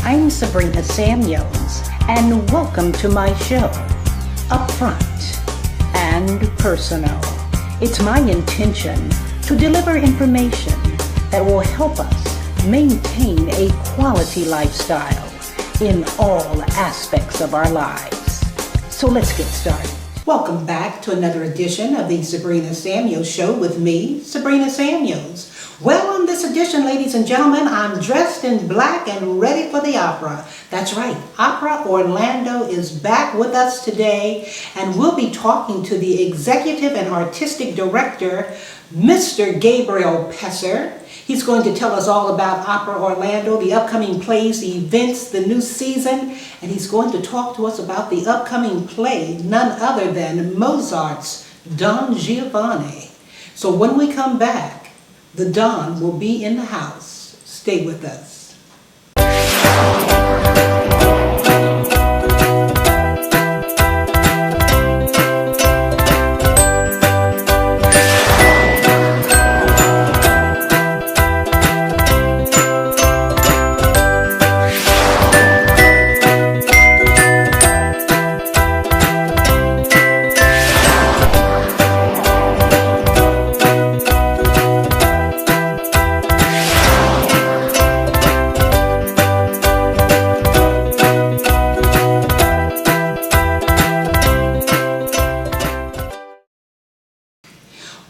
I'm Sabrina Samuels, and welcome to my show, Upfront and Personal. It's my intention to deliver information that will help us maintain a quality lifestyle in all aspects of our lives. So let's get started. Welcome back to another edition of the Sabrina Samuels Show with me, Sabrina Samuels. Well, on this edition, ladies and gentlemen, I'm dressed in black and ready for the opera. That's right, Opera Orlando is back with us today, and we'll be talking to the executive and artistic director, Mr. Gabriel Pesser. He's going to tell us all about Opera Orlando, the upcoming plays, the events, the new season, and he's going to talk to us about the upcoming play, none other than Mozart's Don Giovanni. So when we come back, the Don will be in the house. Stay with us.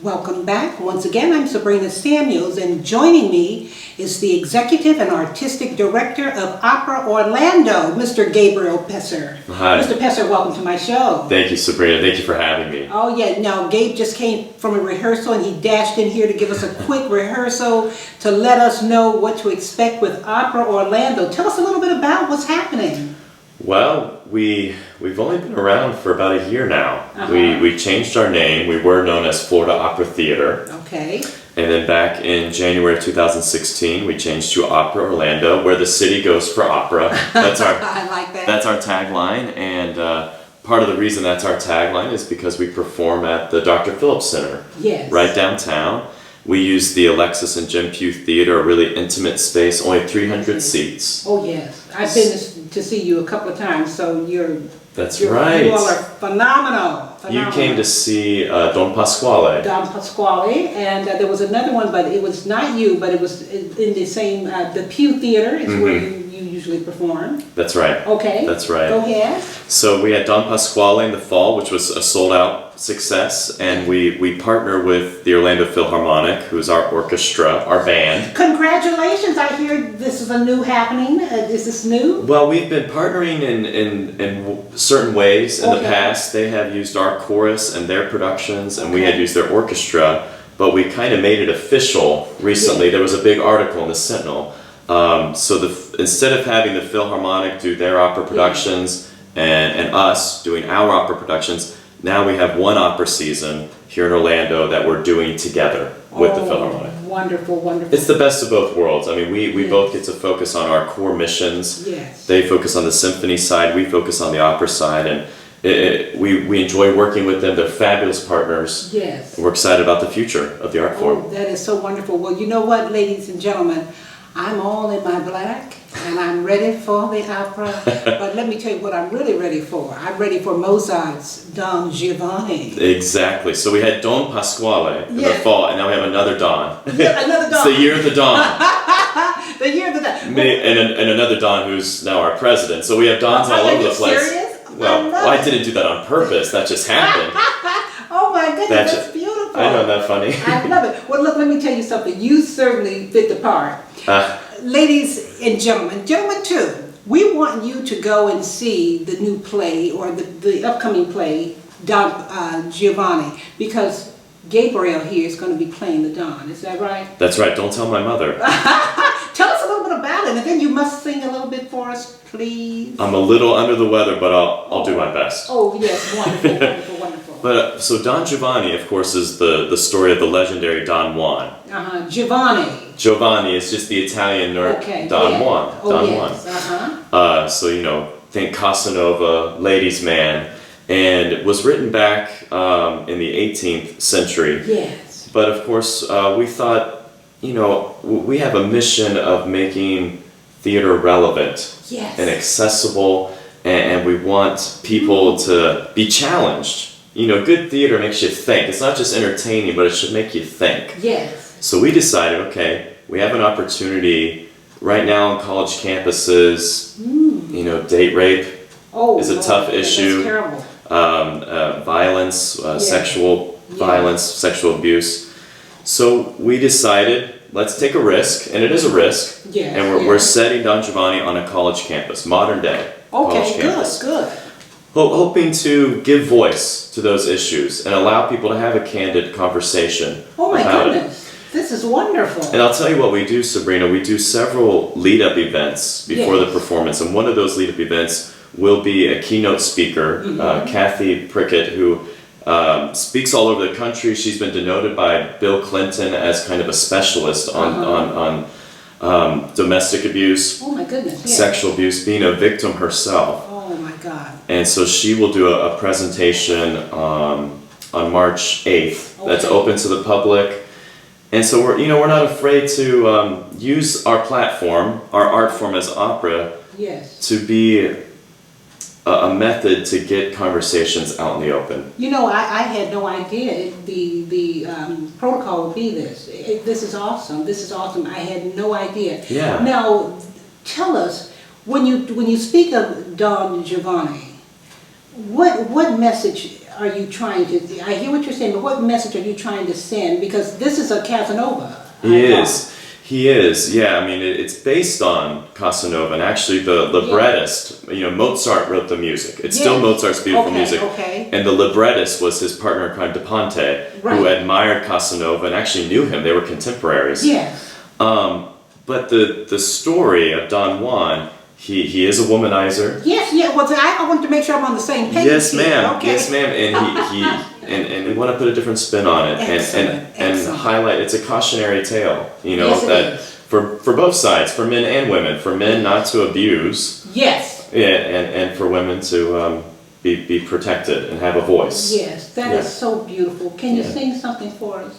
Welcome back. Once again, I'm Sabrina Samuels, and joining me is the Executive and Artistic Director of Opera Orlando, Mr. Gabriel Pesser. Hi. Mr. Pesser, welcome to my show. Thank you, Sabrina. Thank you for having me. Oh, yeah. Now, Gabe just came from a rehearsal, and he dashed in here to give us a quick rehearsal to let us know what to expect with Opera Orlando. Tell us a little bit about what's happening. Well, we've only been around for about a year now. Uh-huh. We changed our name. We were known as Florida Opera Theater. Okay. And then back in January of 2016, we changed to Opera Orlando, where the city goes for opera. That's our I like that. That's our tagline, and part of the reason that's our tagline is because we perform at the Dr. Phillips Center, Yes. right downtown. We use the Alexis and Jim Pugh Theater, a really intimate space, only 300 seats. Oh, yes. I've been to see you a couple of times, so That's you right. all are phenomenal. You came to see Don Pasquale. Don Pasquale, and there was another one, but it was not you, but it was in the same, the Pew Theater is where you usually perform. That's right. Okay. That's right. Go ahead. So we had Don Pasquale in the fall, which was a sold-out success, and we partner with the Orlando Philharmonic, who's our orchestra, our band. Congratulations! I hear this is a new happening. Is this new? Well, we've been partnering in certain ways in the past. They have used our chorus and their productions, and we had used their orchestra, but we kind of made it official recently. There was a big article in the Sentinel. Instead of having the Philharmonic do their opera productions and us doing our opera productions, now we have one opera season here in Orlando that we're doing together with the Philharmonic. Wonderful, wonderful. It's the best of both worlds. I mean, we both get to focus on our core missions. Yes. They focus on the symphony side, we focus on the opera side, and we enjoy working with them. They're fabulous partners. Yes. And we're excited about the future of the art form. Oh, that is so wonderful. Well, you know what, ladies and gentlemen? I'm all in my black, and I'm ready for the opera. But let me tell you what I'm really ready for. I'm ready for Mozart's Don Giovanni. Exactly. So we had Don Pasquale in the fall, and now we have another Don. Yeah, another Don. It's the year of the Don. The year of the Don. And another Don who's now our president. So we have Dons all over the place. Serious? Well, I didn't do that on purpose. That just happened. Oh my goodness, that's beautiful. I know, that funny. I love it. Well, look, let me tell you something. You certainly fit the part. Ladies and gentlemen too, we want you to go and see the new play, or the upcoming play, Don Giovanni, because Gabriel here is going to be playing the Don. Is that right? That's right. Don't tell my mother. Tell us a little bit about it, and then you must sing a little bit for us, please. I'm a little under the weather, but I'll do my best. Oh yes, wonderful, wonderful, wonderful. But so Don Giovanni, of course, is the story of the legendary Don Juan. Giovanni is just the Italian Don Juan. Oh, Don yes. Juan. So think Casanova, ladies' man, and it was written back in the 18th century. Yes. But of course, we thought, we have a mission of making theater relevant Yes. and accessible, and we want people to be challenged. You know, good theater makes you think. It's not just entertaining, but it should make you think. Yes. So we decided, okay, we have an opportunity right now on college campuses. You know, date rape is a tough issue. That's terrible. Violence, sexual violence, sexual abuse. So we decided, let's take a risk, and it is a risk. Yes, and we're setting Don Giovanni on a college campus, modern day college campus. Good. Hoping to give voice to those issues and allow people to have a candid conversation Oh my about goodness. This is wonderful. And I'll tell you what we do, Sabrina. We do several lead-up events before the performance, and one of those lead-up events will be a keynote speaker, Kathy Prickett, who speaks all over the country. She's been denoted by Bill Clinton as kind of a specialist on domestic abuse, Oh my goodness. Yes. sexual abuse, being a victim herself. Oh my God. And so she will do a presentation on March 8th that's open to the public. And so we're not afraid to use our platform, our art form as opera, to be a method to get conversations out in the open. You know, I had no idea the protocol would be this. This is awesome. This is awesome. I had no idea. Yeah. Now, tell us, when you speak of Don Giovanni, what message are you trying to? I hear what you're saying, but what message are you trying to send? Because this is a Casanova. He is, yeah. I mean, it's based on Casanova, and actually the librettist, Mozart wrote the music. It's still Mozart's beautiful music. And the librettist was his partner in crime, De Ponte, who admired Casanova and actually knew him. They were contemporaries. Yes. But the story of Don Juan, he is a womanizer. Yes, yeah. Well, I want to make sure I'm on the same page. Yes, ma'am. Okay. Yes, ma'am. And and we want to put a different spin on it and highlight. It's a cautionary tale, that for both sides, for men and women, for men not to abuse. Yes. Yeah, and for women to be protected and have a voice. Yes, that is so beautiful. Can you sing something for us?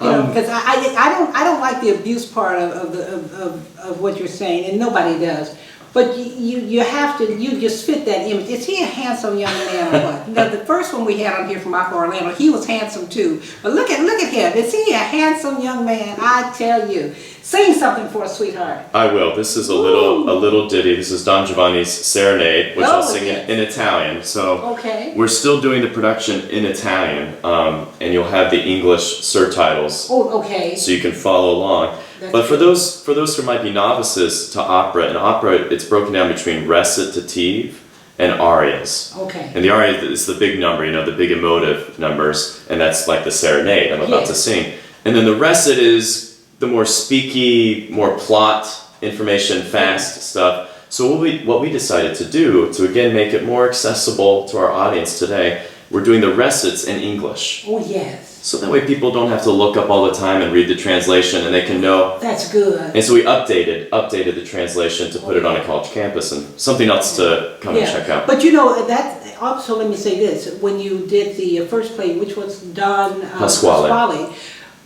Because I don't like the abuse part of what you're saying, and nobody does. But you have to, you just fit that image. Is he a handsome young man or what? Now, the first one we had on here from Aqua Orlando, he was handsome too. But look at him. Is he a handsome young man? I tell you. Sing something for us, sweetheart. I will. This is a little ditty. This is Don Giovanni's Serenade, which I'll sing in Italian. So we're still doing the production in Italian, and you'll have the English surtitles. Oh, okay. So you can follow along. But for those who might be novices to opera, in opera it's broken down between recitative and arias. Okay. And the aria is the big number, the big emotive numbers, and that's like the serenade I'm about to sing. And then the recit is the more speaky, more plot information, fast stuff. So what we decided to do to again make it more accessible to our audience today, we're doing the recits in English. Oh yes. So that way people don't have to look up all the time and read the translation, and they can know. That's good. And so we updated the translation to put it on a college campus, and something else to come and check out. But that also, let me say this, when you did the first play, which was Don Pasquale,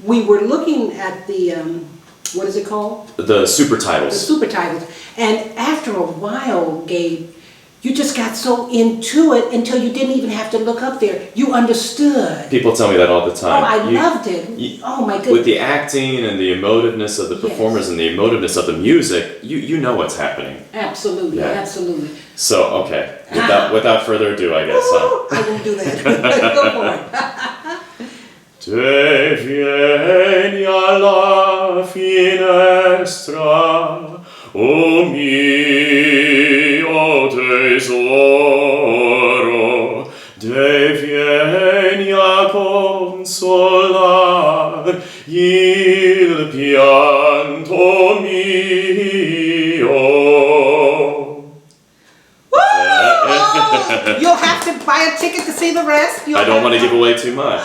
we were looking at the, what is it called? The super titles. The super titles. And after a while, Gabe, you just got so into it until you didn't even have to look up there. You understood. People tell me that all the time. Oh, I loved it. Oh my goodness. With the acting and the emotiveness of the performers and the emotiveness of the music, you know what's happening. Absolutely, absolutely. So, okay, without further ado, I guess. I won't do that. Go for it. Te vieni alla finestra, o mio tesoro, te vieni a consolar il pianto mio. You'll have to buy a ticket to see the rest. I don't want to give away too much.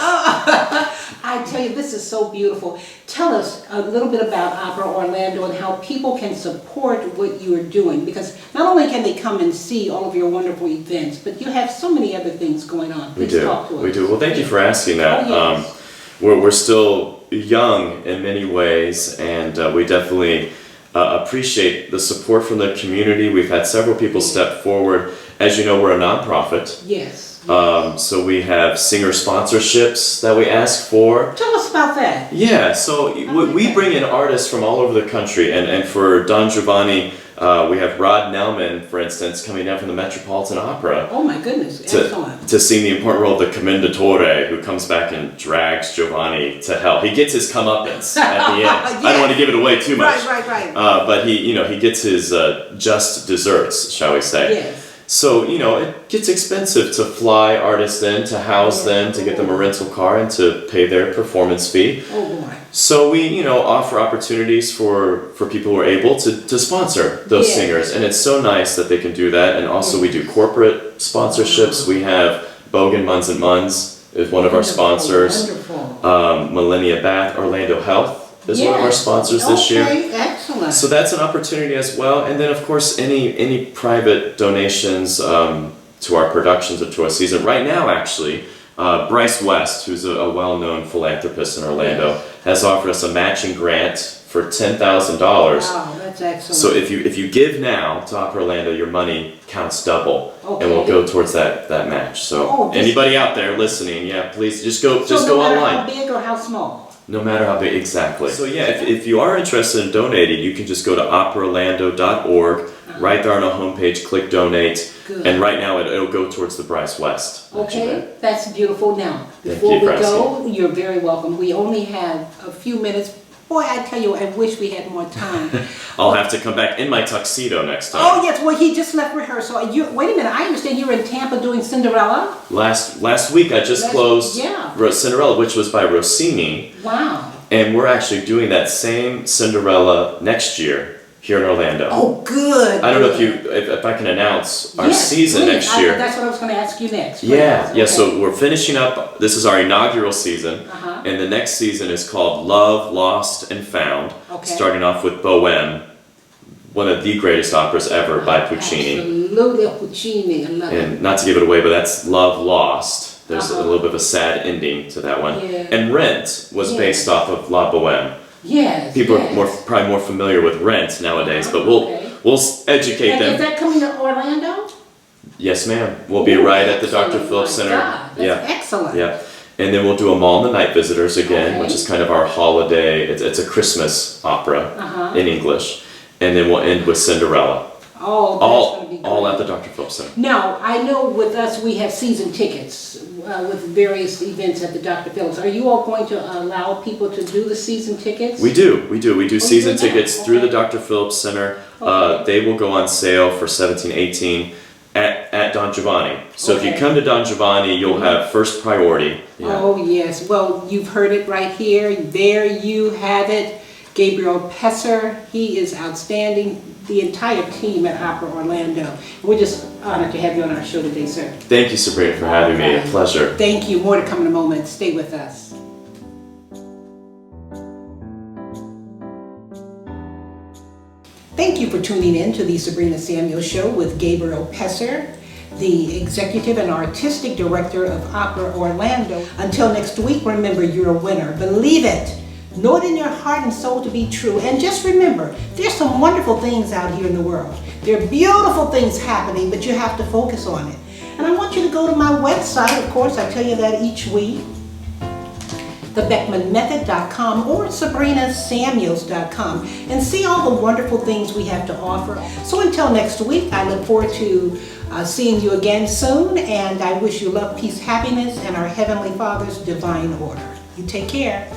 I tell you, this is so beautiful. Tell us a little bit about Opera Orlando and how people can support what you are doing. Because not only can they come and see all of your wonderful events, but you have so many other things going on. Please talk to us. We do. Well, thank you for asking that. Oh, yes. We're still young in many ways, and we definitely appreciate the support from the community. We've had several people step forward. As you know, we're a nonprofit. Yes. So we have singer sponsorships that we ask for. Tell us about that. Yeah, so we bring in artists from all over the country, and for Don Giovanni, we have Rod Nelman, for instance, coming down from the Metropolitan Opera. Oh my goodness, excellent. To sing the important role of the Commendatore, who comes back and drags Giovanni to hell. He gets his comeuppance at the end. Yes. I don't want to give it away too much. Right. But he gets his just desserts, shall we say. Yes. So, it gets expensive to fly artists in, to house them, to get them a rental car, and to pay their performance fee. Oh boy. So we, offer opportunities for people who are able to sponsor those singers. And it's so nice that they can do that. And also we do corporate sponsorships. We have Bogan Munz and Munz is one of our sponsors. Wonderful. Millennia Bath, Orlando Health is one of our sponsors this year. Okay, excellent. So that's an opportunity as well. And then of course any private donations to our productions or to our season. Right now actually, Bryce West, who's a well-known philanthropist in Orlando, has offered us a matching grant for $10,000. Wow, that's excellent. So if you give now to Opera Orlando, your money counts double, Okay. and will go towards that match. So anybody out there listening, please just go no matter online. how big or how small. No matter how big, exactly. So if you are interested in donating, you can just go to operaorlando.org. Right there on our homepage, click donate. Good. And right now it'll go towards the Bryce West. Okay, that's beautiful. Now, Thank before you we for go, you're very welcome. We only have a few minutes. Boy, I tell you, I wish we had more time. I'll have to come back in my tuxedo next time. Oh yes, well he just left rehearsal. Wait a minute, I understand you're in Tampa doing Cinderella? Last week I just closed Cinderella, which was by Rossini. Wow. And we're actually doing that same Cinderella next year here in Orlando. Oh, good. I don't know if I can announce our season please. next year. That's what I was going to ask you next. Yeah. Okay. So we're finishing up. This is our inaugural season, and the next season is called Love, Lost, and Found. Okay. Starting off with Bohème, one of the greatest operas ever by Puccini. Absolutely, Puccini. I love it. And not to give it away, but that's Love, Lost. There's a little bit of a sad ending to that one. Yeah. And Rent was based off of La Bohème. Yes. People are probably more familiar with Rent nowadays, but we'll educate and them. Is that coming to Orlando? Yes, ma'am. We'll be right at the Dr. Phillips Center. God, that's excellent. Yeah. And then we'll do a Mall in the Night Visitors again, which is kind of our holiday. It's a Christmas opera in English. And then we'll end with Cinderella. Oh, that's going to be great. All at the Dr. Phillips Center. Now, I know with us we have season tickets with various events at the Dr. Phillips. Are you all going to allow people to do the season tickets? We do. We do season do that? tickets through the Dr. Phillips Center. They will go on sale for $17.18 at Don Giovanni. So if you come to Don Giovanni, you'll have first priority. Yeah. Oh, yes. Well, you've heard it right here. There you have it. Gabriel Pesser, he is outstanding. The entire team at Opera Orlando. We're just honored to have you on our show today, sir. Thank you, Sabrina, for having me. A pleasure. Thank you. More to come in a moment. Stay with us. Thank you for tuning in to the Sabrina Samuel Show with Gabriel Pesser, the Executive and Artistic Director of Opera Orlando. Until next week, remember, you're a winner. Believe it. Know it in your heart and soul to be true. And just remember, there's some wonderful things out here in the world. There are beautiful things happening, but you have to focus on it. And I want you to go to my website, of course, I tell you that each week, thebeckmanmethod.com or sabrinasamuels.com, and see all the wonderful things we have to offer. So until next week, I look forward to seeing you again soon, and I wish you love, peace, happiness, and our Heavenly Father's divine order. You take care.